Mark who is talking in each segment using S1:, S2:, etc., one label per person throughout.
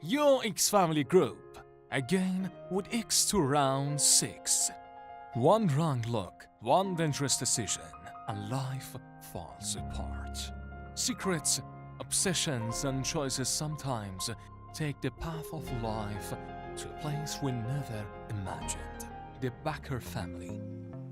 S1: Your X-Family Group, again with X to round 6. One wrong look, one dangerous decision, and life falls apart. Secrets, obsessions, and choices sometimes take the path of life to a place we never imagined. The Bakker family.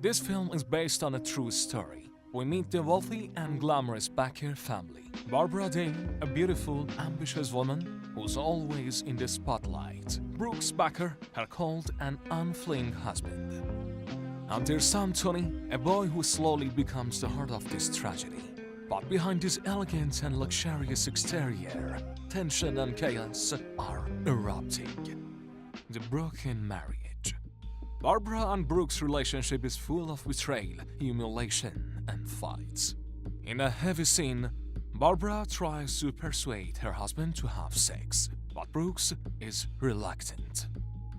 S1: This film is based on a true story. We meet the wealthy and glamorous Bakker family. Barbara Dane, a beautiful, ambitious woman who's always in the spotlight. Brooks Bakker, her cold and unflinching husband. And their son Tony, a boy who slowly becomes the heart of this tragedy. But behind this elegant and luxurious exterior, tension and chaos are erupting. The broken marriage. Barbara and Brooks' relationship is full of betrayal, humiliation, and fights. In a heavy scene, Barbara tries to persuade her husband to have sex, but Brooks is reluctant,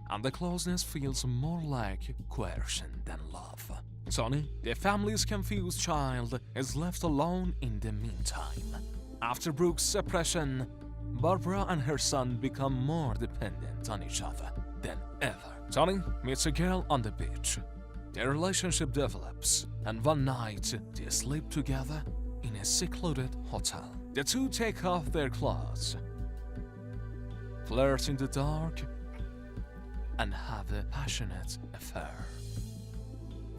S1: and the closeness feels more like coercion than love. Tony, the family's confused child, is left alone in the meantime. After Brooks' separation, Barbara and her son become more dependent on each other than ever. Tony meets a girl on the beach. Their relationship develops, and one night they sleep together in a secluded hotel. The two take off their clothes, flirt in the dark, and have a passionate affair.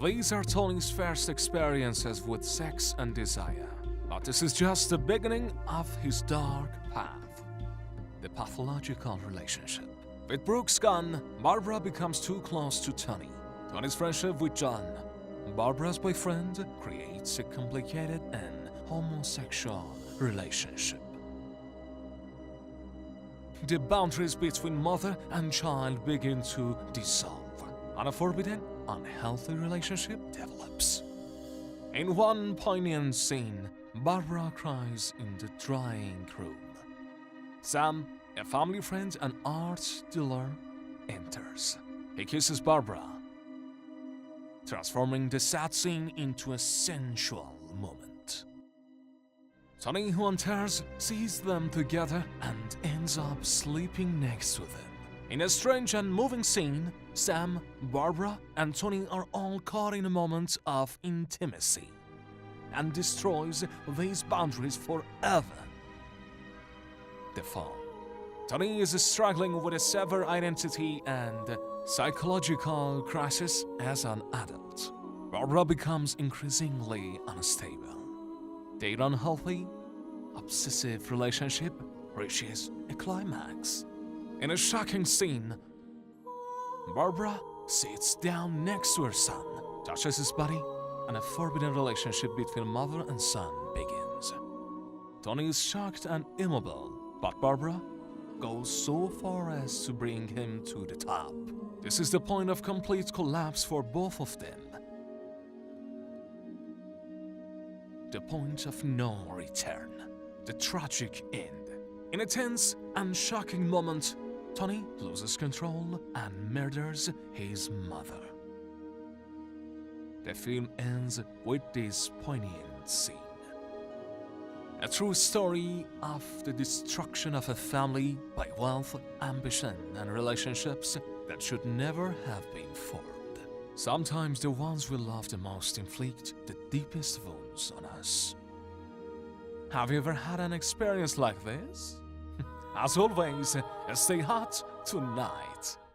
S1: These are Tony's first experiences with sex and desire, but this is just the beginning of his dark path, the pathological relationship. With Brooks gone, Barbara becomes too close to Tony. Tony's friendship with John, Barbara's boyfriend, creates a complicated and homosexual relationship. The boundaries between mother and child begin to dissolve, and a forbidden, unhealthy relationship develops. In one poignant scene, Barbara cries in the drying room. Sam, a family friend and art dealer, enters. He kisses Barbara, transforming the sad scene into a sensual moment. Tony, who enters, sees them together and ends up sleeping next to them. In a strange and moving scene, Sam, Barbara, and Tony are all caught in a moment of intimacy and destroys these boundaries forever. The fall. Tony is struggling with a severed identity and psychological crisis as an adult. Barbara becomes increasingly unstable. Their unhealthy, obsessive relationship reaches a climax. In a shocking scene, Barbara sits down next to her son, touches his body, and a forbidden relationship between mother and son begins. Tony is shocked and immobile, but Barbara goes so far as to bring him to the top. This is the point of complete collapse for both of them. The point of no return. The tragic end. In a tense and shocking moment, Tony loses control and murders his mother. The film ends with this poignant scene. A true story of the destruction of a family by wealth, ambition, and relationships that should never have been formed. Sometimes the ones we love the most inflict the deepest wounds on us. Have you ever had an experience like this? As always, stay hot tonight.